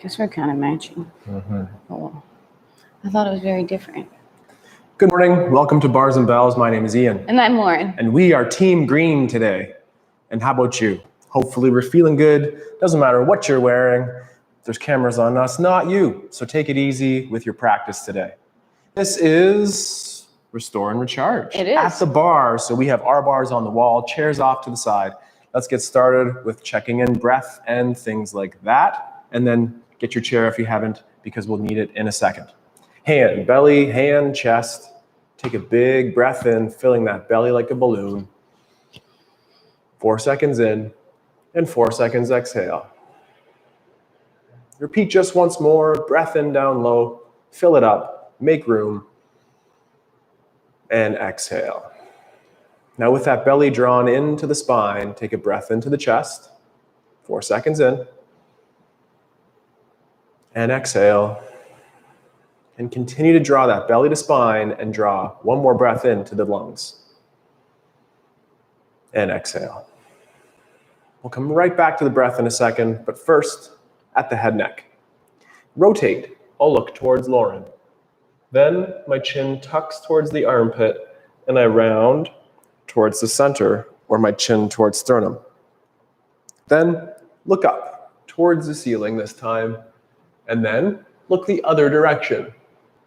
Guess we're kind of matching. Oh, I thought it was very different. Good morning. Welcome to Bars and Bells. My name is Ian. And I'm Lauren. And we are Team Green today. And how about you? Hopefully we're feeling good. Doesn't matter what you're wearing. There's cameras on us, not you. So take it easy with your practice today. This is Restore and Recharge. It is. At the bar. So we have our bars on the wall, chairs off to the side. Let's get started with checking in breath and things like that. And then get your chair if you haven't, because we'll need it in a second. Hand, belly, hand, chest. Take a big breath in, filling that belly like a balloon. 4 seconds in, and 4 seconds exhale. Repeat just once more, breath in down low, fill it up, make room, and exhale. Now with that belly drawn into the spine, take a breath into the chest, 4 seconds in, and exhale. And continue to draw that belly to spine and draw one more breath into the lungs. And exhale. We'll come right back to the breath in a second, but first, at the head neck. Rotate. I'll look towards Lauren. Then my chin tucks towards the armpit and I round towards the center, or my chin towards sternum. Then look up towards the ceiling this time, and then look the other direction.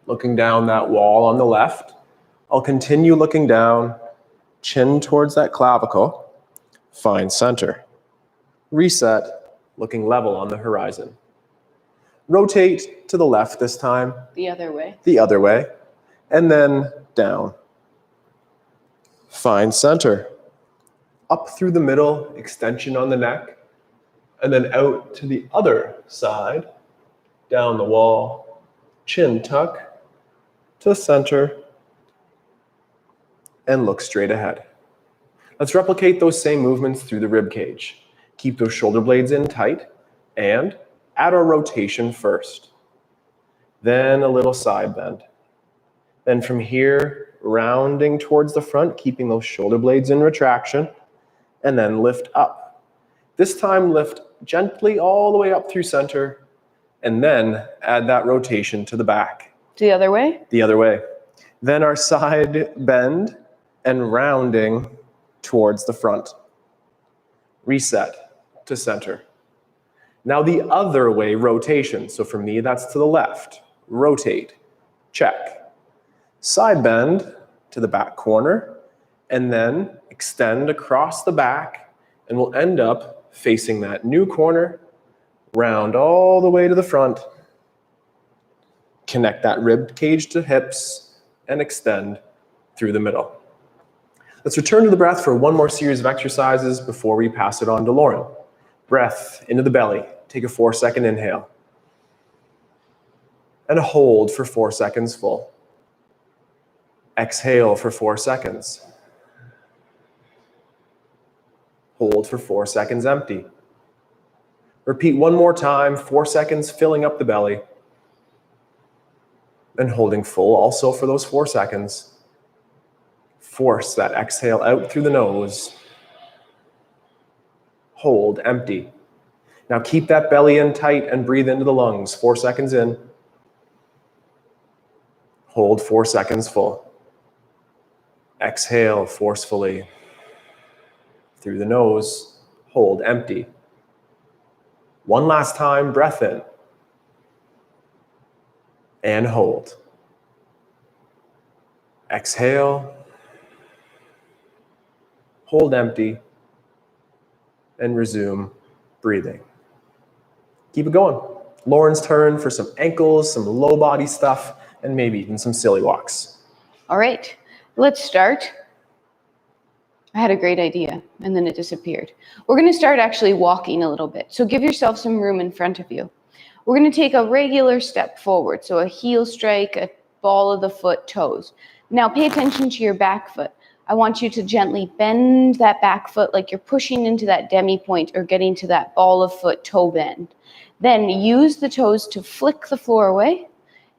Looking down that wall on the left. I'll continue looking down, chin towards that clavicle, find center. Reset, looking level on the horizon. Rotate to the left this time. The other way. The other way. And then down. Find center. Up through the middle, extension on the neck. And then out to the other side. Down the wall, chin tuck to center, and look straight ahead. Let's replicate those same movements through the rib cage. Keep those shoulder blades in tight, and add our rotation first. Then a little side bend. Then from here, rounding towards the front, keeping those shoulder blades in retraction, and then lift up. This time, lift gently all the way up through center, and then add that rotation to the back. The other way? The other way. Then our side bend and rounding towards the front. Reset to center. Now the other way rotation. So for me, that's to the left. Rotate. Check. Side bend to the back corner, and then extend across the back, and we'll end up facing that new corner. Round all the way to the front. Connect that rib cage to hips and extend through the middle. Let's return to the breath for one more series of exercises before we pass it on to Lauren. Breath into the belly. Take a 4-second inhale. And hold for 4 seconds full. Exhale for 4 seconds. Hold for 4 seconds empty. Repeat one more time, 4 seconds, filling up the belly. And holding full also for those 4 seconds. Force that exhale out through the nose. Hold, empty. Now keep that belly in tight and breathe into the lungs. 4 seconds in. Hold 4 seconds full. Exhale forcefully. Through the nose. Hold, empty. One last time, breath in. And hold. Exhale. Hold empty. And resume breathing. Keep it going. Lauren's turn for some ankles, some low body stuff, and maybe even some silly walks. All right, let's start. I had a great idea, and then it disappeared. We're going to start actually walking a little bit. So give yourself some room in front of you. We're going to take a regular step forward, so a heel strike, a ball of the foot, toes. Now pay attention to your back foot. I want you to gently bend that back foot like you're pushing into that demi point or getting to that ball of foot toe bend. Then use the toes to flick the floor away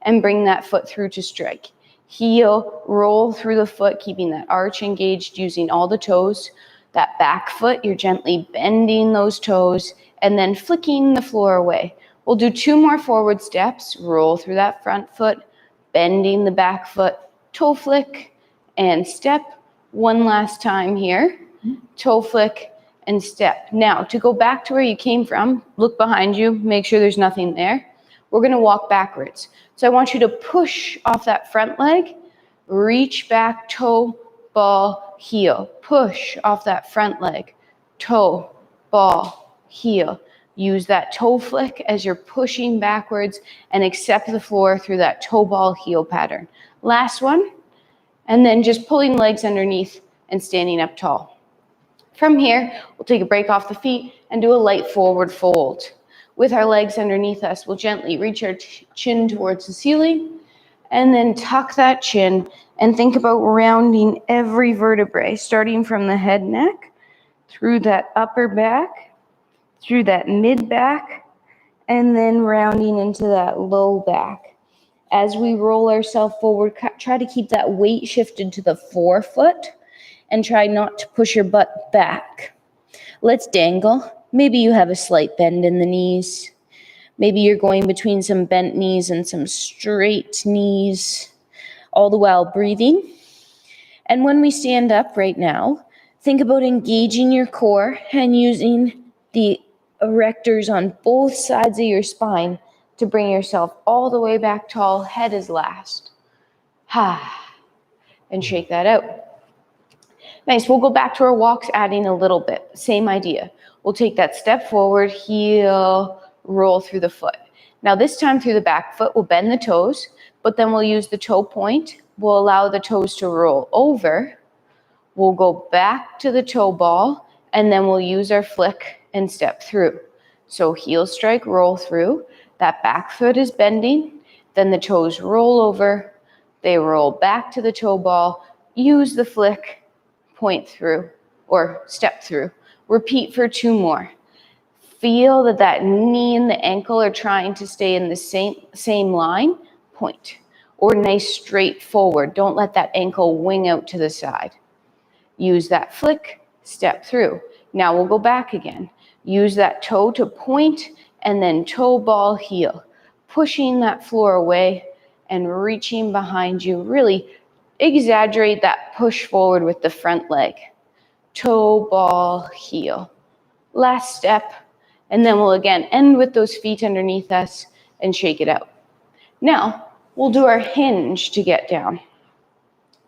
and bring that foot through to strike. Heel, roll through the foot, keeping that arch engaged, using all the toes. That back foot, you're gently bending those toes and then flicking the floor away. We'll do 2 more forward steps. Roll through that front foot, bending the back foot, toe flick and step. One last time here, toe flick and step. Now, to go back to where you came from, look behind you, make sure there's nothing there. We're gonna walk backwards. So I want you to push off that front leg, reach back, toe, ball, heel. Push off that front leg, toe, ball, heel. Use that toe flick as you're pushing backwards and accept the floor through that toe, ball, heel pattern. Last one, and then just pulling legs underneath and standing up tall. From here, we'll take a break off the feet and do a light forward fold. With our legs underneath us, we'll gently reach our chin towards the ceiling and then tuck that chin and think about rounding every vertebrae, starting from the head neck, through that upper back, through that mid back, and then rounding into that low back. As we roll ourselves forward, try to keep that weight shifted to the forefoot and try not to push your butt back. Let's dangle. Maybe you have a slight bend in the knees. Maybe you're going between some bent knees and some straight knees, all the while breathing. And when we stand up right now, think about engaging your core and using the erectors on both sides of your spine to bring yourself all the way back tall, head is last. And shake that out. Nice, we'll go back to our walks, adding a little bit. Same idea. We'll take that step forward, heel, roll through the foot. Now this time through the back foot, we'll bend the toes, but then we'll use the toe point. We'll allow the toes to roll over. We'll go back to the toe ball, and then we'll use our flick and step through. So heel strike, roll through. That back foot is bending. Then the toes roll over. They roll back to the toe ball. Use the flick, point through, or step through. Repeat for 2 more. Feel that knee and the ankle are trying to stay in the same line. Point. Or nice straight forward. Don't let that ankle wing out to the side. Use that flick, step through. Now we'll go back again. Use that toe to point and then toe, ball, heel. Pushing that floor away and reaching behind you. Really exaggerate that push forward with the front leg. Toe, ball, heel. Last step. And then we'll again end with those feet underneath us and shake it out. Now, we'll do our hinge to get down.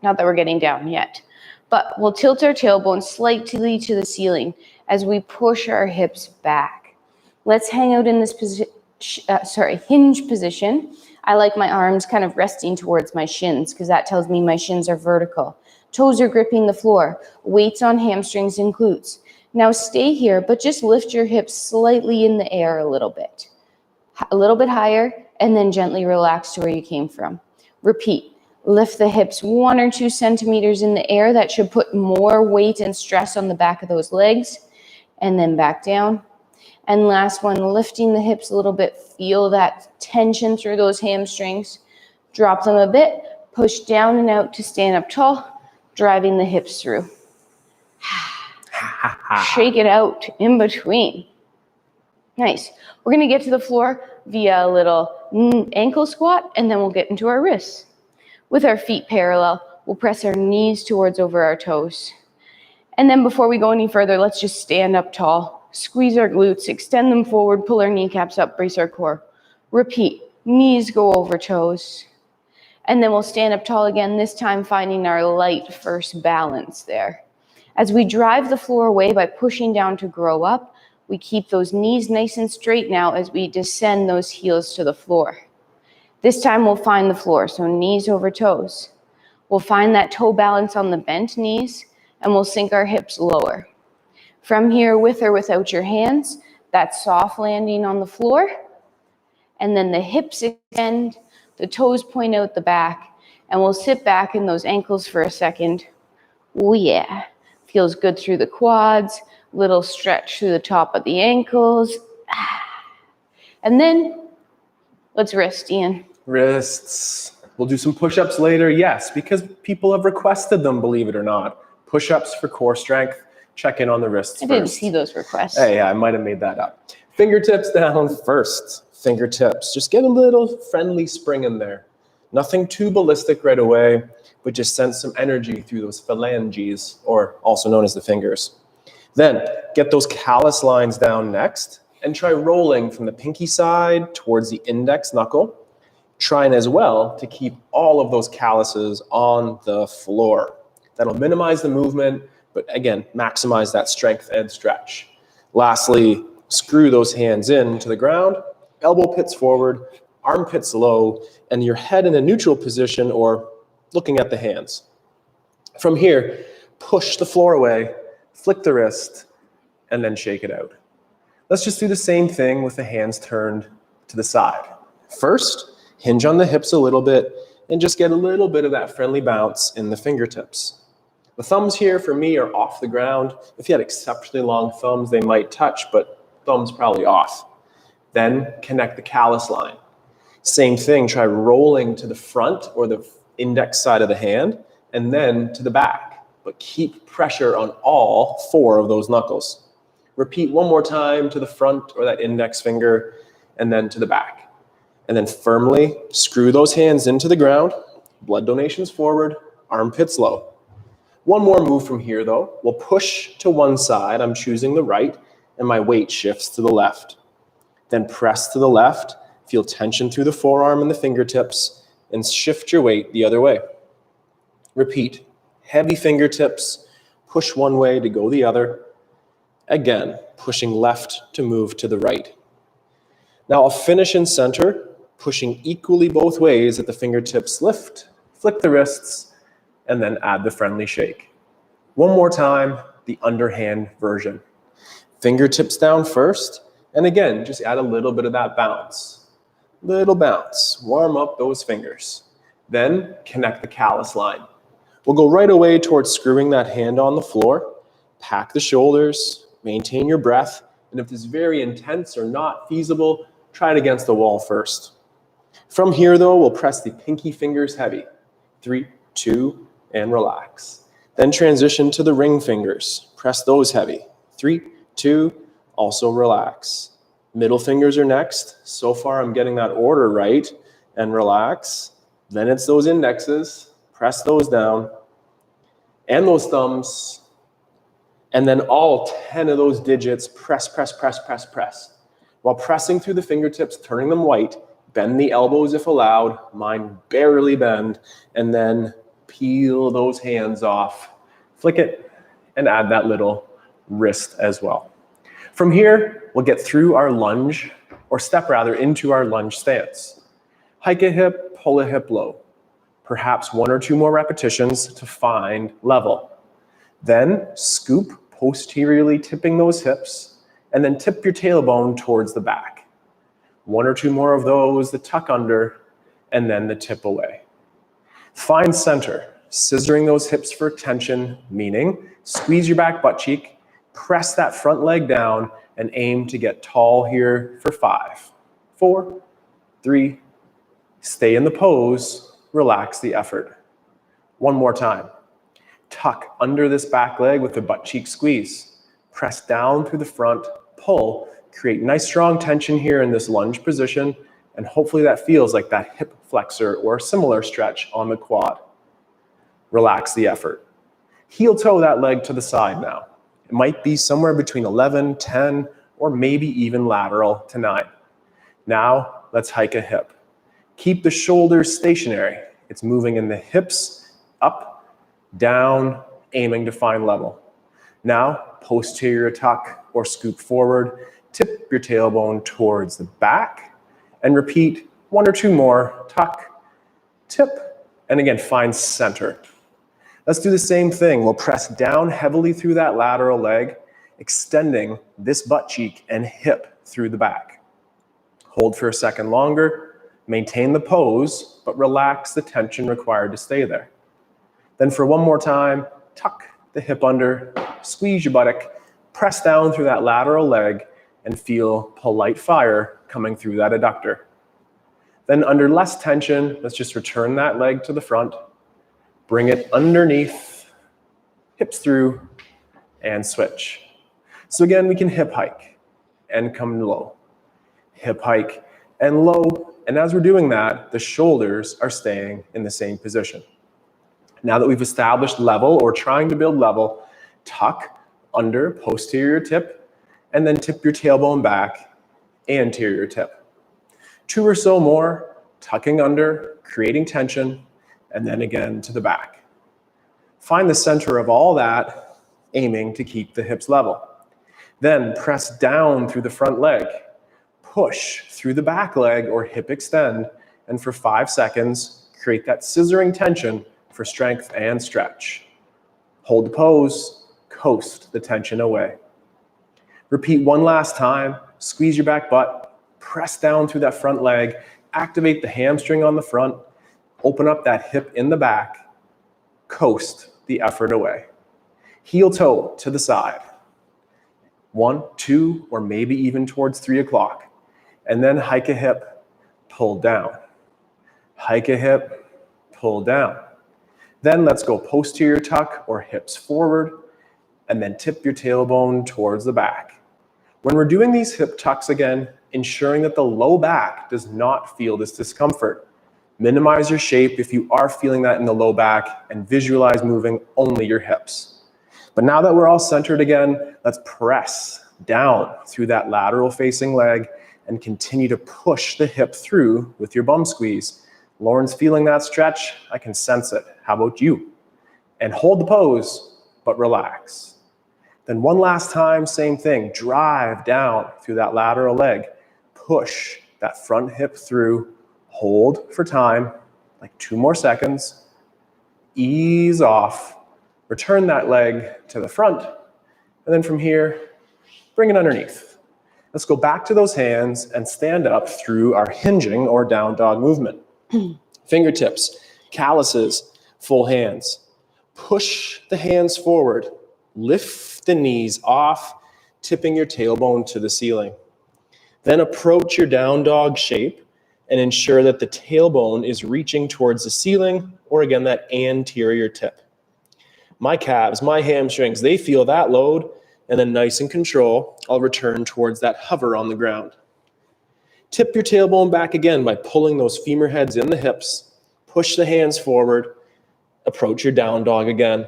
Not that we're getting down yet, but we'll tilt our tailbone slightly to the ceiling as we push our hips back. Let's hang out in this hinge position. I like my arms kind of resting towards my shins because that tells me my shins are vertical. Toes are gripping the floor. Weights on hamstrings and glutes. Now stay here, but just lift your hips slightly in the air a little bit higher, and then gently relax to where you came from. Repeat. Lift the hips 1 or 2 centimeters in the air. That should put more weight and stress on the back of those legs, and then back down. And last one, lifting the hips a little bit. Feel that tension through those hamstrings. Drop them a bit. Push down and out to stand up tall, driving the hips through. Shake it out in between. Nice. We're going to get to the floor via a little ankle squat, and then we'll get into our wrists. With our feet parallel, we'll press our knees towards over our toes. And then before we go any further, let's just stand up tall. Squeeze our glutes, extend them forward, pull our kneecaps up, brace our core. Repeat. Knees go over toes. And then we'll stand up tall again, this time finding our light first balance there. As we drive the floor away by pushing down to grow up, we keep those knees nice and straight now as we descend those heels to the floor. This time we'll find the floor, so knees over toes. We'll find that toe balance on the bent knees, and we'll sink our hips lower. From here, with or without your hands, that soft landing on the floor, and then the hips extend, the toes point out the back, and we'll sit back in those ankles for a second. Oh yeah, feels good through the quads, little stretch through the top of the ankles. And then, let's wrist, Ian. Wrists. We'll do some push-ups later, yes, because people have requested them, believe it or not. Push-ups for core strength. Check in on the wrists first. I didn't see those requests. Hey, yeah, I might have made that up. Fingertips down first. fingertips. Just get a little friendly spring in there. Nothing too ballistic right away, but just send some energy through those phalanges, or also known as the fingers. Then get those callus lines down next and try rolling from the pinky side towards the index knuckle, trying as well to keep all of those calluses on the floor. That'll minimize the movement, but again, maximize that strength and stretch. Lastly, screw those hands into the ground, elbow pits forward, armpits low, and your head in a neutral position or looking at the hands. From here, push the floor away, flick the wrist, and then shake it out. Let's just do the same thing with the hands turned to the side. First, hinge on the hips a little bit and just get a little bit of that friendly bounce in the fingertips. The thumbs here for me are off the ground. If you had exceptionally long thumbs, they might touch, but thumbs probably off. Then connect the callus line. Same thing, try rolling to the front or the index side of the hand and then to the back, but keep pressure on all 4 of those knuckles. Repeat one more time to the front or that index finger and then to the back. And then firmly screw those hands into the ground, blood donations forward, armpits low. One more move from here though. We'll push to one side, I'm choosing the right, and my weight shifts to the left. Then press to the left, feel tension through the forearm and the fingertips, and shift your weight the other way. Repeat, heavy fingertips, push one way to go the other. Again, pushing left to move to the right. Now I'll finish in center, pushing equally both ways at the fingertips lift, flick the wrists, and then add the friendly shake. One more time, the underhand version. Fingertips down first, and again, just add a little bit of that bounce. Little bounce, warm up those fingers. Then connect the callus line. We'll go right away towards screwing that hand on the floor, pack the shoulders, maintain your breath, and if this is very intense or not feasible, try it against the wall first. From here though, we'll press the pinky fingers heavy. 3, 2, and relax. Then transition to the ring fingers. Press those heavy. 3, 2, also relax. Middle fingers are next. So far I'm getting that order right, and relax. Then it's those indexes. Press those down. And those thumbs. And then all 10 of those digits, press, press, press, press, press. While pressing through the fingertips, turning them white, bend the elbows if allowed, mine barely bend, and then peel those hands off, flick it, and add that little wrist as well. From here, we'll get through our lunge, or step rather, into our lunge stance. Hike a hip, pull a hip low. Perhaps 1 or 2 more repetitions to find level. Then scoop, posteriorly tipping those hips, and then tip your tailbone towards the back. 1 or 2 more of those, the tuck under, and then the tip away. Find center, scissoring those hips for tension, meaning squeeze your back butt cheek, press that front leg down, and aim to get tall here for 5, 4, 3, stay in the pose, relax the effort. One more time. Tuck under this back leg with the butt cheek squeeze. Press down through the front, pull, create nice strong tension here in this lunge position, and hopefully that feels like that hip flexor or similar stretch on the quad. Relax the effort. Heel toe that leg to the side now. It might be somewhere between 11, 10, or maybe even lateral to 9. Now, let's hike a hip. Keep the shoulders stationary. It's moving in the hips, up, down, aiming to find level. Now, posterior tuck or scoop forward, tip your tailbone towards the back, and repeat 1 or 2 more, tuck, tip, and again, find center. Let's do the same thing. We'll press down heavily through that lateral leg, extending this butt cheek and hip through the back. Hold for a second longer, maintain the pose, but relax the tension required to stay there. Then for one more time, tuck the hip under, squeeze your buttock, press down through that lateral leg, and feel polite fire coming through that adductor. Then under less tension, let's just return that leg to the front, bring it underneath, hips through, and switch. So again, we can hip hike and come low. Hip hike and low. And as we're doing that, the shoulders are staying in the same position. Now that we've established level or trying to build level, tuck under posterior tip, and then tip your tailbone back, anterior tip. 2 or so more, tucking under, creating tension, and then again to the back. Find the center of all that, aiming to keep the hips level. Then press down through the front leg, push through the back leg or hip extend, and for 5 seconds, create that scissoring tension for strength and stretch. Hold the pose, coast the tension away. Repeat one last time, squeeze your back butt, press down through that front leg, activate the hamstring on the front, open up that hip in the back, coast the effort away. Heel toe to the side. 1, 2, or maybe even towards 3 o'clock. And then hike a hip, pull down. Hike a hip, pull down. Then let's go posterior tuck or hips forward, and then tip your tailbone towards the back. When we're doing these hip tucks again, ensuring that the low back does not feel this discomfort. Minimize your shape if you are feeling that in the low back, and visualize moving only your hips. But now that we're all centered again, let's press down through that lateral facing leg and continue to push the hip through with your bum squeeze. Lauren's feeling that stretch. I can sense it. How about you? And hold the pose, but relax. Then one last time, same thing. Drive down through that lateral leg. Push that front hip through. Hold for time, like 2 more seconds. Ease off. Return that leg to the front. And then from here, bring it underneath. Let's go back to those hands and stand up through our hinging or down dog movement. Fingertips, calluses, full hands. Push the hands forward. Lift the knees off, tipping your tailbone to the ceiling. Then approach your down dog shape and ensure that the tailbone is reaching towards the ceiling, or again, that anterior tip. My calves, my hamstrings, they feel that load, and then nice and control, I'll return towards that hover on the ground. Tip your tailbone back again by pulling those femur heads in the hips. Push the hands forward. Approach your down dog again.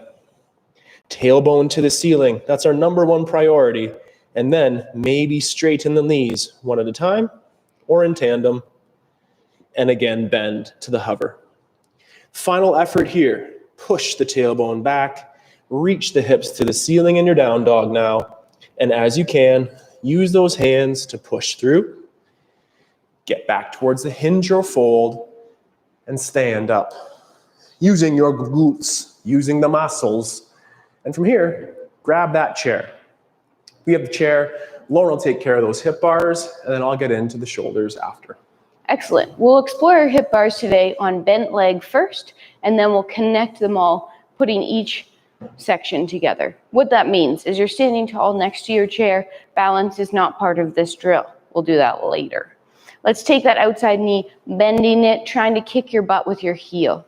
Tailbone to the ceiling. That's our number 1 priority. And then maybe straighten the knees one at a time or in tandem. And again, bend to the hover. Final effort here. Push the tailbone back. Reach the hips to the ceiling in your down dog now. And as you can, use those hands to push through. Get back towards the hinge or fold and stand up. Using your glutes, using the muscles. And from here, grab that chair. We have the chair. Lauren will take care of those hip bars, and then I'll get into the shoulders after. Excellent. We'll explore our hip bars today on bent leg first, and then we'll connect them all, putting each section together. What that means is you're standing tall next to your chair. Balance is not part of this drill. We'll do that later. Let's take that outside knee, bending it, trying to kick your butt with your heel.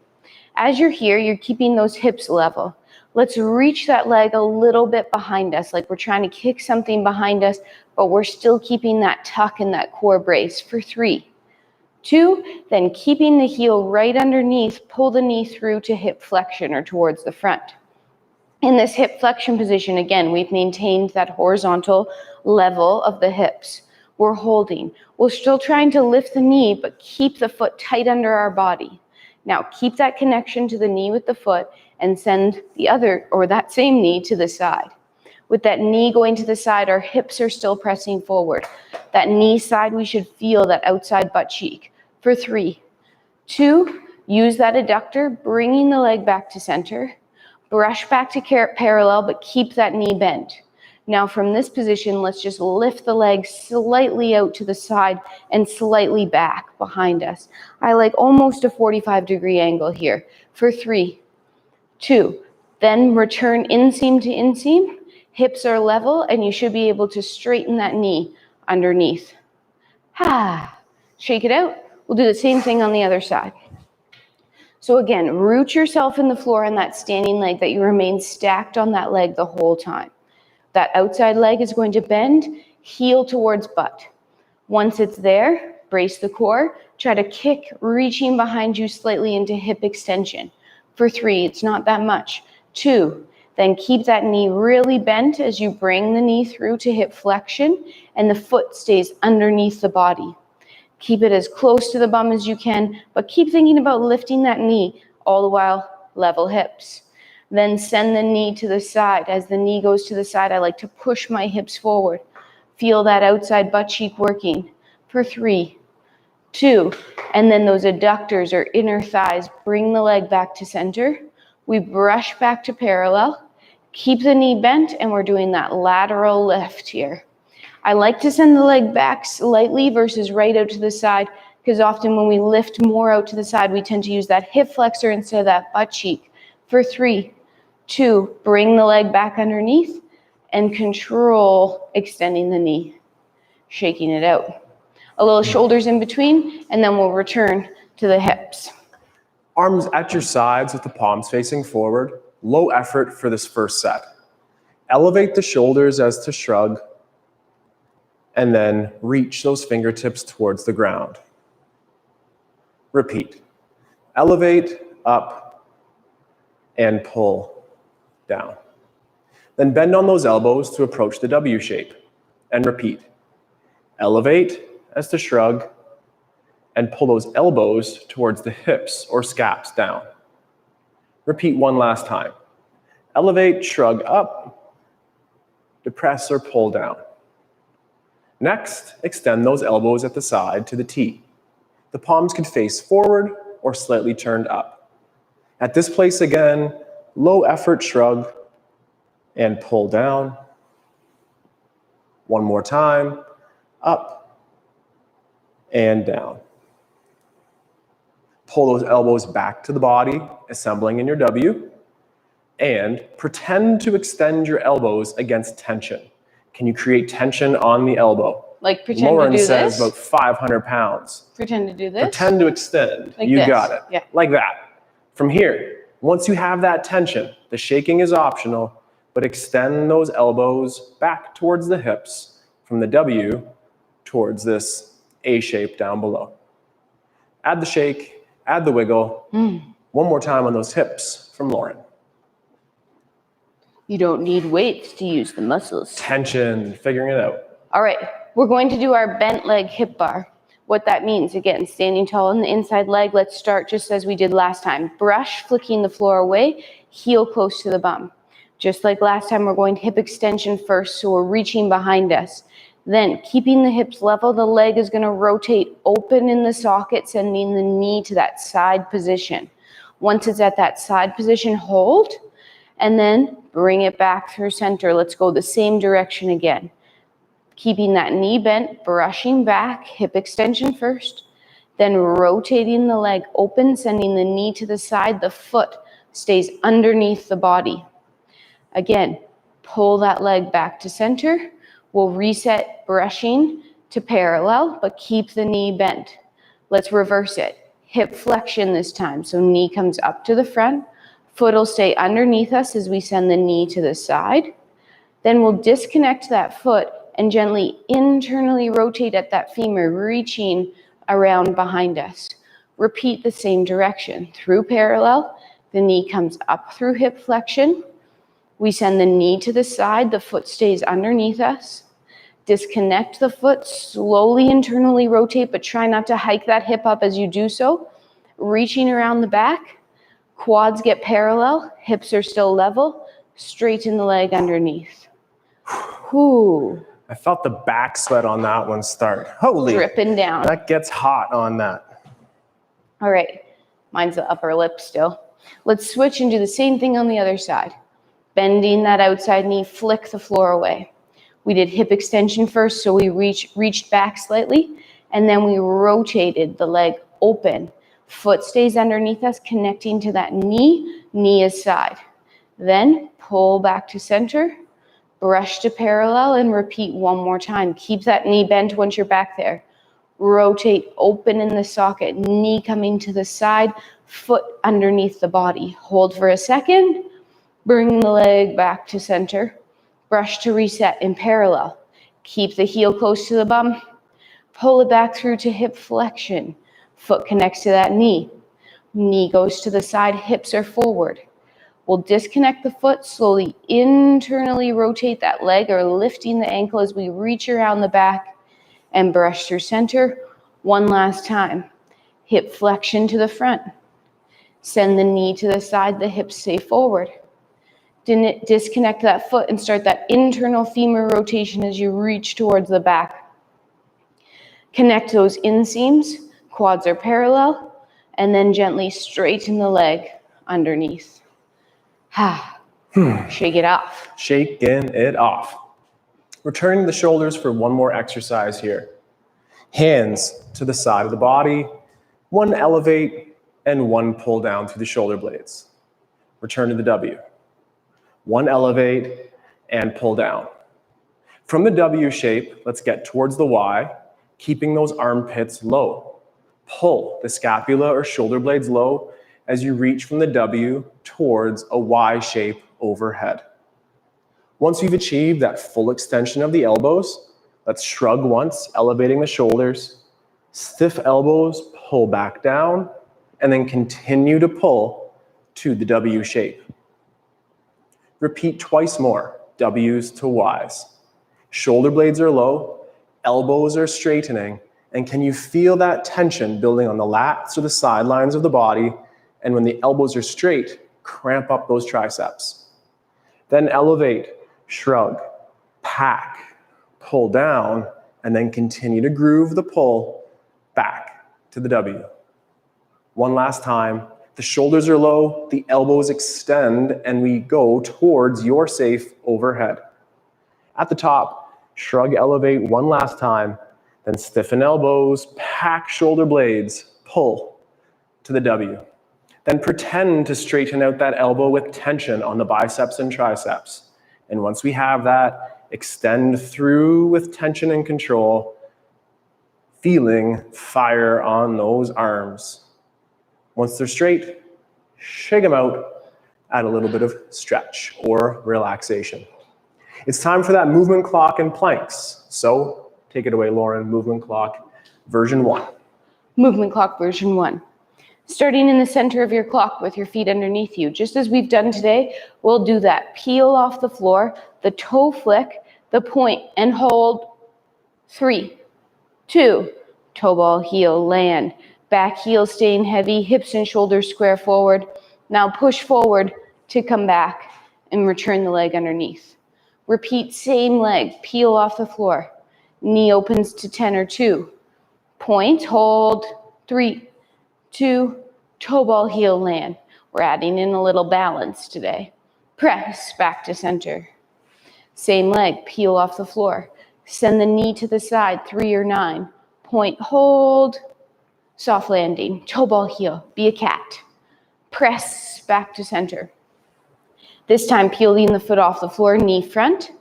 As you're here, you're keeping those hips level. Let's reach that leg a little bit behind us, like we're trying to kick something behind us, but we're still keeping that tuck and that core brace for 3, 2, then keeping the heel right underneath, pull the knee through to hip flexion or towards the front. In this hip flexion position, again, we've maintained that horizontal level of the hips. We're holding. We're still trying to lift the knee, but keep the foot tight under our body. Now, keep that connection to the knee with the foot and send the other, or that same knee, to the side. With that knee going to the side, our hips are still pressing forward. That knee side, we should feel that outside butt cheek. For 3, 2, use that adductor, bringing the leg back to center. Brush back to parallel, but keep that knee bent. Now from this position, let's just lift the leg slightly out to the side and slightly back behind us. I like almost a 45-degree angle here. For 3, 2, then return inseam to inseam. Hips are level, and you should be able to straighten that knee underneath. Shake it out. We'll do the same thing on the other side. So again, root yourself in the floor on that standing leg, that you remain stacked on that leg the whole time. That outside leg is going to bend, heel towards butt. Once it's there, Brace the core. Try to kick, reaching behind you slightly into hip extension. For 3, it's not that much. 2, then keep that knee really bent as you bring the knee through to hip flexion and the foot stays underneath the body. Keep it as close to the bum as you can, but keep thinking about lifting that knee all the while level hips. Then send the knee to the side. As the knee goes to the side, I like to push my hips forward. Feel that outside butt cheek working. For 3, 2, and then those adductors or inner thighs, bring the leg back to center. We brush back to parallel. Keep the knee bent, and we're doing that lateral lift here. I like to send the leg back slightly versus right out to the side, because often when we lift more out to the side, we tend to use that hip flexor instead of that butt cheek. For 3, 2, bring the leg back underneath and control extending the knee, shaking it out. A little shoulders in between, and then we'll return to the hips. Arms at your sides with the palms facing forward. Low effort for this first set. Elevate the shoulders as to shrug, and then reach those fingertips towards the ground. Repeat. Elevate, up, and pull down. Then bend on those elbows to approach the W shape, and repeat. Elevate as to shrug, and pull those elbows towards the hips or scaps down. Repeat one last time. Elevate, shrug up, depress or pull down. Next, extend those elbows at the side to the T. The palms can face forward or slightly turned up. At this place again, low effort shrug and pull down. One more time, up and down. Pull those elbows back to the body, assembling in your W, and pretend to extend your elbows against tension. Can you create tension on the elbow? Like pretend Lauren to do says this? about 500 pounds. Pretend to do this? Pretend to extend. Like you this. got it. Yeah. Like that. From here, once you have that tension, the shaking is optional, but extend those elbows back towards the hips from the W towards this A shape down below. Add the shake, add the wiggle. One more time on those hips from Lauren. You don't need weights to use the muscles. Tension, figuring it out. All right, we're going to do our bent leg hip bar. What that means, again, standing tall on the inside leg. Let's start just as we did last time. Brush, flicking the floor away, heel close to the bum. Just like last time, we're going hip extension first, so we're reaching behind us. Then, keeping the hips level, the leg is going to rotate open in the socket, sending the knee to that side position. Once it's at that side position, hold, and then bring it back through center. Let's go the same direction again. Keeping that knee bent, brushing back, hip extension first, then rotating the leg open, sending the knee to the side. The foot stays underneath the body. Again, pull that leg back to center. We'll reset brushing to parallel, but keep the knee bent. Let's reverse it. Hip flexion this time. So knee comes up to the front. Foot will stay underneath us as we send the knee to the side. Then we'll disconnect that foot and gently internally rotate at that femur, reaching around behind us. Repeat the same direction. Through parallel, the knee comes up through hip flexion. We send the knee to the side, the foot stays underneath us. Disconnect the foot, slowly internally rotate, but try not to hike that hip up as you do so. Reaching around the back, quads get parallel, hips are still level, straighten the leg underneath. Whew. I felt the back sweat on that one start. Holy. Dripping down. That gets hot on that. All right, mine's the upper lip still. Let's switch and do the same thing on the other side. Bending that outside knee, flick the floor away. We did hip extension first, so we reached back slightly, and then we rotated the leg open. Foot stays underneath us, connecting to that knee. Knee is side. Then pull back to center, brush to parallel, and repeat one more time. Keep that knee bent once you're back there. Rotate open in the socket, knee coming to the side, foot underneath the body. Hold for a second. Bring the leg back to center. Brush to reset in parallel. Keep the heel close to the bum. Pull it back through to hip flexion. Foot connects to that knee. Knee goes to the side, hips are forward. We'll disconnect the foot, slowly internally rotate that leg or lifting the ankle as we reach around the back and brush through center. One last time. Hip flexion to the front. Send the knee to the side, the hips stay forward. Disconnect that foot and start that internal femur rotation as you reach towards the back. Connect those inseams, quads are parallel, and then gently straighten the leg underneath. Shake it off. Shaking it off. Returning the shoulders for one more exercise here. Hands to the side of the body, one elevate and one pull down through the shoulder blades. Return to the W. One elevate and pull down. From the W shape, let's get towards the Y, keeping those armpits low. Pull the scapula or shoulder blades low as you reach from the W towards a Y shape overhead. Once you've achieved that full extension of the elbows, let's shrug once, elevating the shoulders. Stiff elbows, pull back down, and then continue to pull to the W shape. Repeat twice more, W's to Y's. Shoulder blades are low, elbows are straightening, and can you feel that tension building on the lats or the sidelines of the body? And when the elbows are straight, cramp up those triceps. Then elevate, shrug, pack, pull down, and then continue to groove the pull back to the W. One last time. The shoulders are low, the elbows extend, and we go towards your safe overhead. At the top, shrug, elevate one last time, then stiffen elbows, pack shoulder blades, pull to the W. Then pretend to straighten out that elbow with tension on the biceps and triceps. And once we have that, extend through with tension and control, feeling fire on those arms. Once they're straight, shake them out, add a little bit of stretch or relaxation. It's time for that movement clock and planks. So take it away, Lauren, movement clock version 1. Movement clock version 1. Starting in the center of your clock with your feet underneath you. Just as we've done today, we'll do that. Peel off the floor, the toe flick, the point, and hold. 3, 2, toe ball, heel, land. Back heel staying heavy, hips and shoulders square forward. Now push forward to come back and return the leg underneath. Repeat same leg, peel off the floor. Knee opens to 10 or 2. Point, hold, 3, 2, toe ball, heel, land. We're adding in a little balance today. Press back to center. Same leg, peel off the floor. Send the knee to the side, 3 or 9. Point, hold, soft landing, toe ball, heel, be a cat. Press back to center. This time, peeling the foot off the floor, knee front,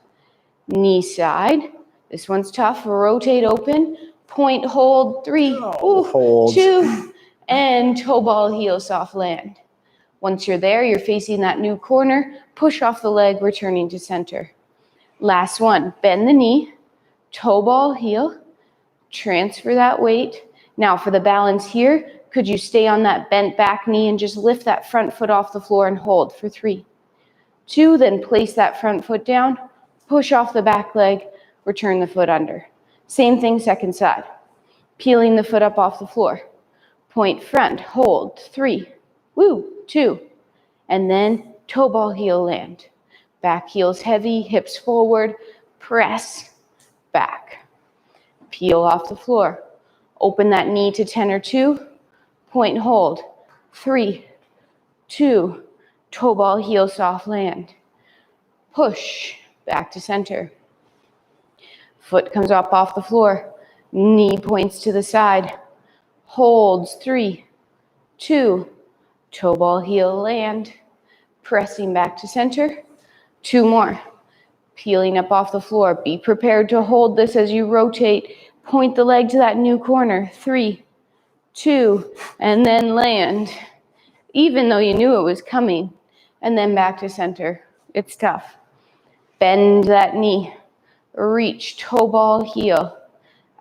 knee side. This one's tough, rotate open, point, hold, 3, hold. 2, and toe ball, heel, soft land. Once you're there, you're facing that new corner, push off the leg, returning to center. Last one, bend the knee, toe ball, heel, transfer that weight. Now for the balance here, could you stay on that bent back knee and just lift that front foot off the floor and hold for 3, 2, then place that front foot down, push off the back leg, return the foot under. Same thing, second side. Peeling the foot up off the floor. Point front, hold, 3, 2, and then toe ball, heel, land. Back heel's heavy, hips forward, press, back. Peel off the floor. Open that knee to 10 or 2, point, hold, 3, 2, toe ball, heel, soft land. Push, back to center. Foot comes up off the floor, knee points to the side, holds, 3, 2, toe ball, heel, land. Pressing back to center, 2 more. Peeling up off the floor, be prepared to hold this as you rotate. Point the leg to that new corner, 3, 2, and then land. Even though you knew it was coming, and then back to center. It's tough. Bend that knee, reach, toe ball, heel.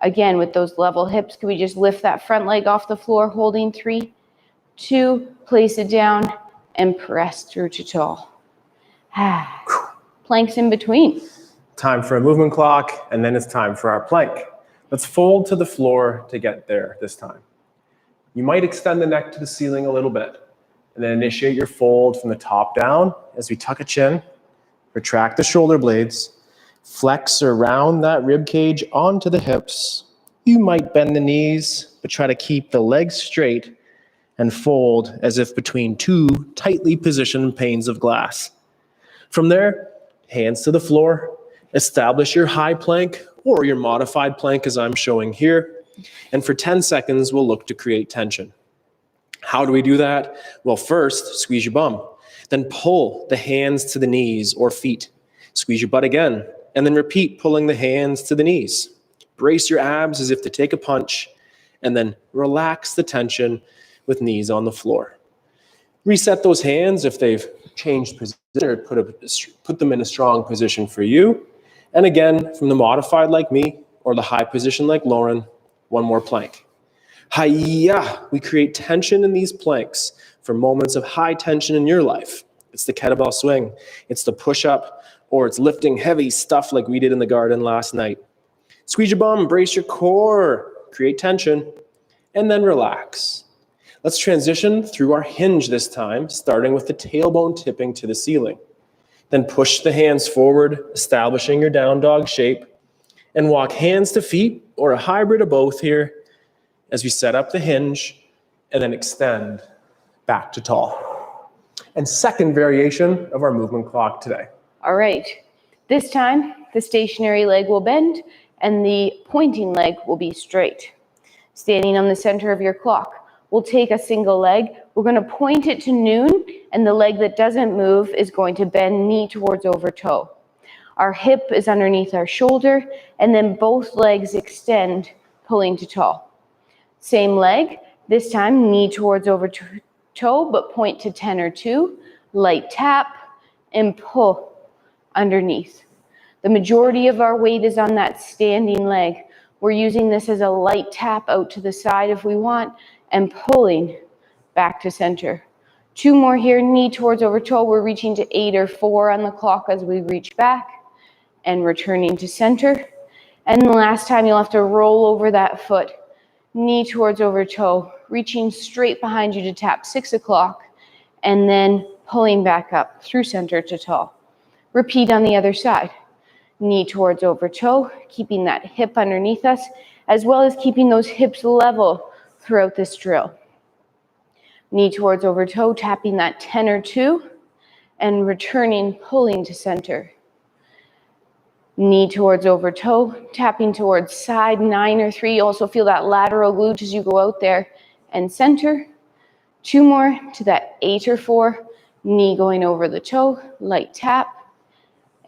Again, with those level hips, can we just lift that front leg off the floor, holding 3, 2, place it down, and press through to tall. Planks in between. Time for a movement clock, and then it's time for our plank. Let's fold to the floor to get there this time. You might extend the neck to the ceiling a little bit, and then initiate your fold from the top down as we tuck a chin, retract the shoulder blades, flex or round that rib cage onto the hips. You might bend the knees, but try to keep the legs straight and fold as if between two tightly positioned panes of glass. From there, hands to the floor, establish your high plank or your modified plank as I'm showing here. And for 10 seconds, we'll look to create tension. How do we do that? Well, first, squeeze your bum. Then pull the hands to the knees or feet. Squeeze your butt again. And then repeat pulling the hands to the knees. Brace your abs as if to take a punch. And then relax the tension with knees on the floor. Reset those hands if they've changed position or put them in a strong position for you. And again, from the modified like me or the high position like Lauren, one more plank. Hi-ya! We create tension in these planks for moments of high tension in your life. It's the kettlebell swing, it's the push-up, or it's lifting heavy stuff like we did in the garden last night. Squeeze your bum, brace your core, create tension, and then relax. Let's transition through our hinge this time, starting with the tailbone tipping to the ceiling. Then push the hands forward, establishing your down dog shape, and walk hands to feet, or a hybrid of both here, as we set up the hinge, and then extend back to tall. And second variation of our movement clock today. All right. This time, the stationary leg will bend, and the pointing leg will be straight. Standing on the center of your clock, we'll take a single leg. We're going to point it to noon, and the leg that doesn't move is going to bend knee towards over toe. Our hip is underneath our shoulder, and then both legs extend, pulling to tall. Same leg, this time knee towards over toe, but point to 10 or 2, light tap, and pull underneath. The majority of our weight is on that standing leg. We're using this as a light tap out to the side if we want, and pulling back to center. 2 more here, knee towards over toe. We're reaching to 8 or 4 on the clock as we reach back and returning to center. And the last time you'll have to roll over that foot, knee towards over toe, reaching straight behind you to tap 6 o'clock, and then pulling back up through center to tall. Repeat on the other side. Knee towards over toe, keeping that hip underneath us, as well as keeping those hips level throughout this drill. Knee towards over toe, tapping that 10 or 2, and returning, pulling to center. Knee towards over toe, tapping towards side 9 or 3. Also feel that lateral glute as you go out there and center. 2 more to that 8 or 4. Knee going over the toe, light tap,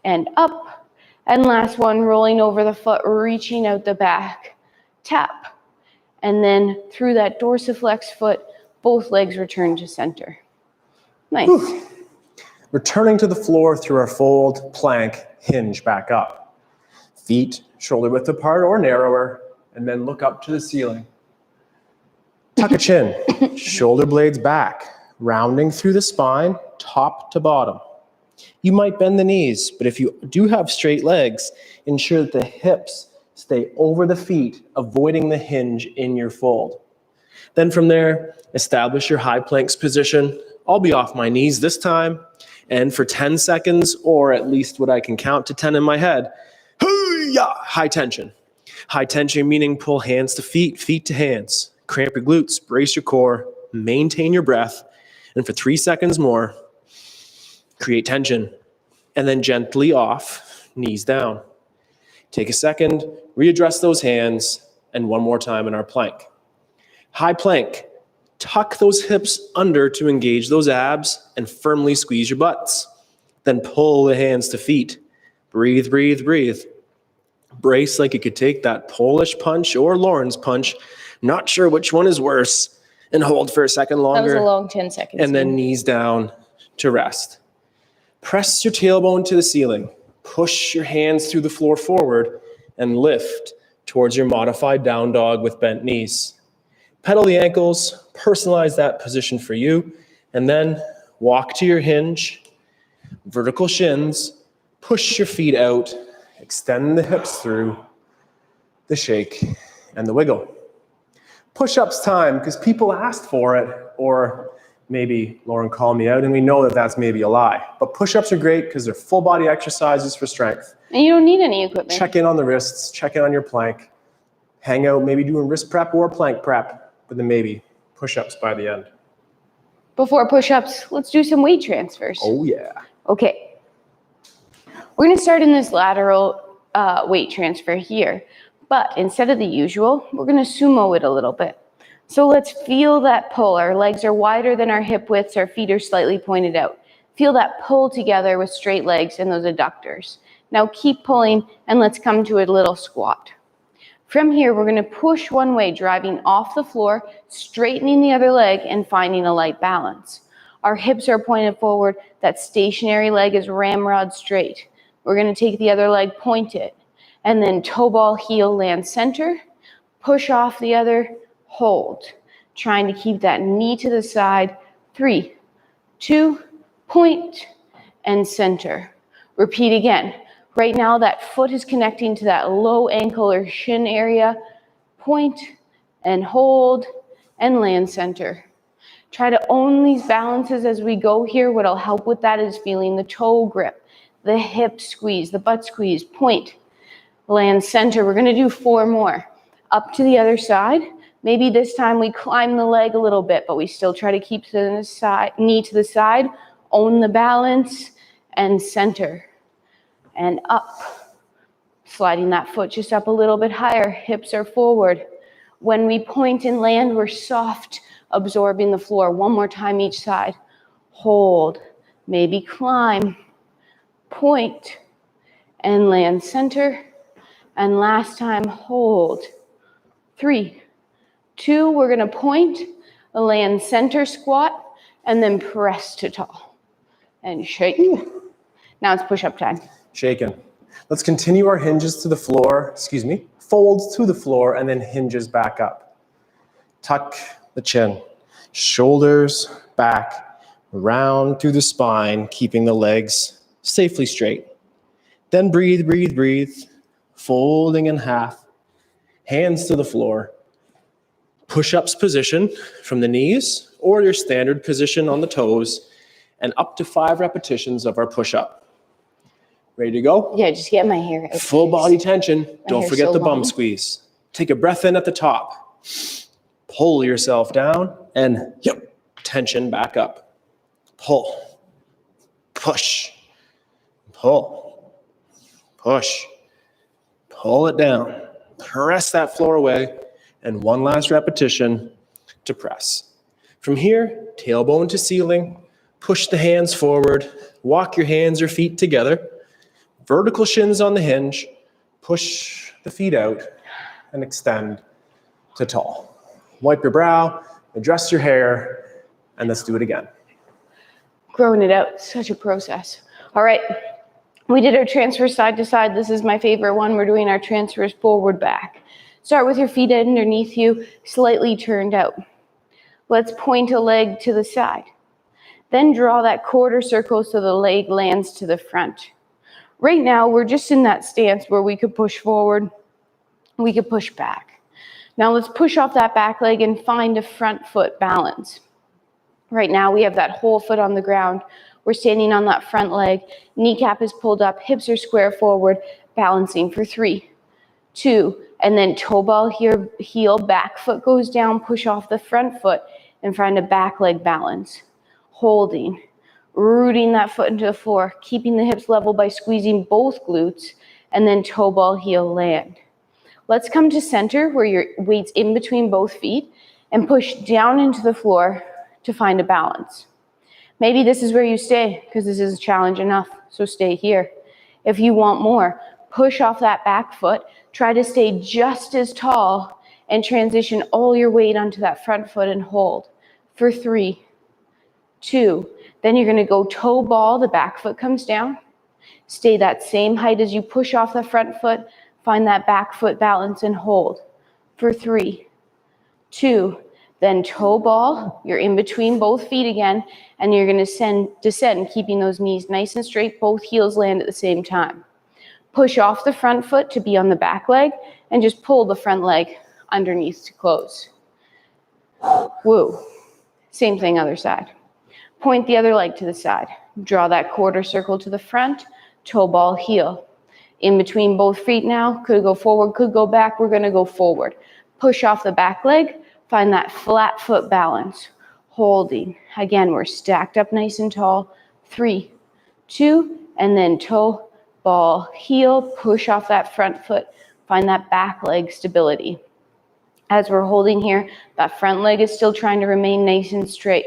and up. And last one, rolling over the foot, reaching out the back, tap. And then through that dorsiflex foot, both legs return to center. Nice. Whew. Returning to the floor through our fold, plank, hinge back up. Feet shoulder width apart or narrower, and then look up to the ceiling. Tuck a chin, shoulder blades back, rounding through the spine, top to bottom. You might bend the knees, but if you do have straight legs, ensure that the hips stay over the feet, avoiding the hinge in your fold. Then from there, establish your high planks position. I'll be off my knees this time, and for 10 seconds, or at least what I can count to 10 in my head, high tension. High tension meaning pull hands to feet, feet to hands. Cramp your glutes, brace your core, maintain your breath, and for 3 seconds more, create tension, and then gently off, knees down. Take a second, readdress those hands, and one more time in our plank. High plank, tuck those hips under to engage those abs and firmly squeeze your butts. Then pull the hands to feet. Breathe, breathe, breathe. Brace like you could take that Polish punch or Lauren's punch. Not sure which one is worse. And hold for a second longer. That was a long 10 seconds. And then knees down to rest. Press your tailbone to the ceiling. Push your hands through the floor forward and lift towards your modified down dog with bent knees. Pedal the ankles, personalize that position for you, and then walk to your hinge, vertical shins, push your feet out, extend the hips through, the shake, and the wiggle. Push-ups time, because people asked for it, or maybe Lauren called me out, and we know that that's maybe a lie. But push-ups are great because they're full body exercises for strength. And you don't need any equipment. Check in on the wrists, check in on your plank, hang out, maybe doing wrist prep or plank prep, but then maybe push-ups by the end. Before push-ups, let's do some weight transfers. Oh yeah. Okay. We're going to start in this lateral weight transfer here. But instead of the usual, we're going to sumo it a little bit. So let's feel that pull. Our legs are wider than our hip widths. Our feet are slightly pointed out. Feel that pull together with straight legs and those adductors. Now keep pulling, and let's come to a little squat. From here, we're going to push one way, driving off the floor, straightening the other leg, and finding a light balance. Our hips are pointed forward. That stationary leg is ramrod straight. We're going to take the other leg, point it, and then toe ball, heel, land center, push off the other, hold. Trying to keep that knee to the side. 3, 2, point, and center. Repeat again. Right now, that foot is connecting to that low ankle or shin area. Point and hold and land center. Try to own these balances as we go here. What'll help with that is feeling the toe grip, the hip squeeze, the butt squeeze, point, land center. We're gonna do 4 more. Up to the other side. Maybe this time we climb the leg a little bit, but we still try to keep the side, knee to the side, own the balance, and center. And up. Sliding that foot just up a little bit higher. Hips are forward. When we point and land, we're soft, absorbing the floor. One more time each side. Hold. Maybe climb. Point. And land center. And last time, hold. 3, 2, we're going to point, land center squat, and then press to tall. And shake. Now it's push-up time. Shaken. Let's continue our hinges to the floor, folds to the floor, and then hinges back up. Tuck the chin, shoulders back, round through the spine, keeping the legs safely straight. Then breathe, breathe, breathe, folding in half, hands to the floor. Push-ups position from the knees or your standard position on the toes, and up to 5 repetitions of our push-up. Ready to go? Yeah, just get my hair out. Full body tension. Don't forget the bum long. squeeze. Take a breath in at the top. Pull yourself down and tension back up. Pull. Push. Pull. Push. Pull it down. Press that floor away. And 1 last repetition to press. From here, tailbone to ceiling. Push the hands forward. Walk your hands or feet together. Vertical shins on the hinge. Push the feet out and extend to tall. Wipe your brow, adjust your hair, and let's do it again. Growing it out, such a process. All right, we did our transfer side to side. This is my favorite one. We're doing our transfers forward back. Start with your feet underneath you, slightly turned out. Let's point a leg to the side. Then draw that quarter circle so the leg lands to the front. Right now, we're just in that stance where we could push forward, we could push back. Now let's push off that back leg and find a front foot balance. Right now, we have that whole foot on the ground. We're standing on that front leg. Kneecap is pulled up, hips are square forward, balancing for 3, 2, and then toe ball here, heel, back foot goes down, push off the front foot, and find a back leg balance. Holding. Rooting that foot into the floor, keeping the hips level by squeezing both glutes, and then toe ball, heel, land. Let's come to center where your weight's in between both feet and push down into the floor to find a balance. Maybe this is where you stay because this is a challenge enough, so stay here. If you want more, push off that back foot, try to stay just as tall and transition all your weight onto that front foot and hold for 3, 2, then you're gonna go toe ball, the back foot comes down. Stay that same height as you push off the front foot, Find that back foot balance and hold for 3, 2, then toe ball. You're in between both feet again, and you're going to descend, keeping those knees nice and straight. Both heels land at the same time. Push off the front foot to be on the back leg, and just pull the front leg underneath to close. Woo. Same thing, other side. Point the other leg to the side. Draw that quarter circle to the front, toe ball, heel. In between both feet now, could go forward, could go back. We're going to go forward. Push off the back leg, find that flat foot balance. Holding. Again, we're stacked up nice and tall. 3, 2, and then toe, ball, heel. Push off that front foot. Find that back leg stability. As we're holding here, that front leg is still trying to remain nice and straight.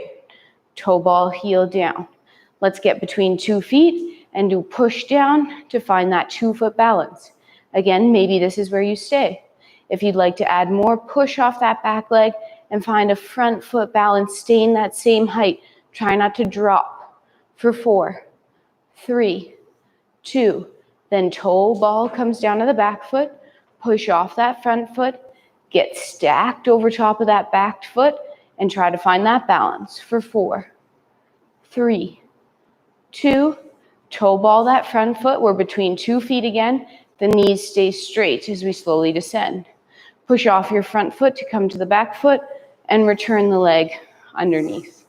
Toe ball, heel down. Let's get between 2 feet and do push down to find that 2-foot balance. Again, maybe this is where you stay. If you'd like to add more, push off that back leg and find a front foot balance, staying that same height. Try not to drop for 4, 3, 2, then toe ball comes down to the back foot, push off that front foot, get stacked over top of that back foot, and try to find that balance for 4, 3, 2, toe ball that front foot. We're between 2 feet again. The knees stay straight as we slowly descend. Push off your front foot to come to the back foot and return the leg underneath.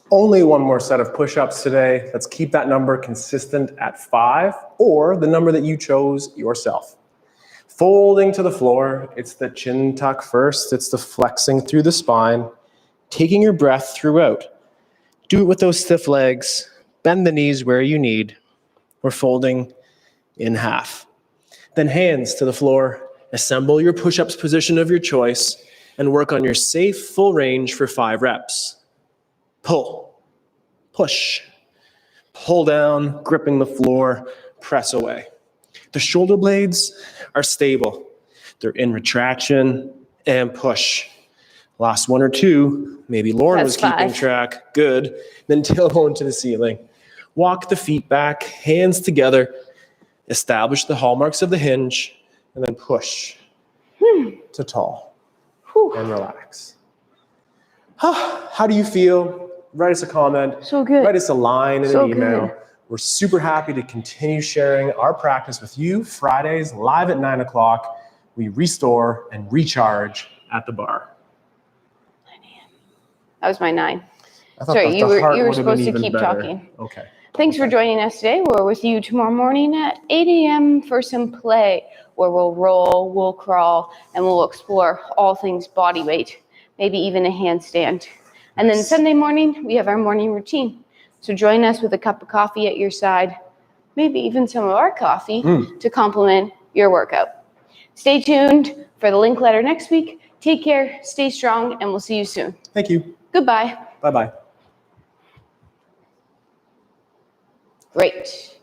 Only one more set of push-ups today. Let's keep that number consistent at 5, or the number that you chose yourself. Folding to the floor, it's the chin tuck first. It's the flexing through the spine, taking your breath throughout. Do it with those stiff legs. Bend the knees where you need. We're folding in half. Then hands to the floor. Assemble your push-ups position of your choice and work on your safe full range for 5 reps. Pull, push, pull down, gripping the floor, press away. The shoulder blades are stable. They're in retraction and push. Last 1 or 2, maybe Lauren was keeping track. Good. Then tailbone to the ceiling. Walk the feet back, hands together. Establish the hallmarks of the hinge, and then push to tall. And relax. How do you feel? Write us a comment. So good. Write us a line in an email. Good. We're super happy to continue sharing our practice with you. Fridays, live at 9 o'clock. We restore and recharge at the bar. That was my 9. Sorry, you were supposed to keep talking. Okay. Thanks for joining us today. We're with you tomorrow morning at 8 a.m. for some play, where we'll roll, we'll crawl, and we'll explore all things body weight, maybe even a handstand. And then Sunday morning, we have our morning routine. So join us with a cup of coffee at your side, maybe even some of our coffee to complement your workout. Stay tuned for the link letter next week. Take care, stay strong, and we'll see you soon. Thank you. Goodbye. Bye-bye. Great.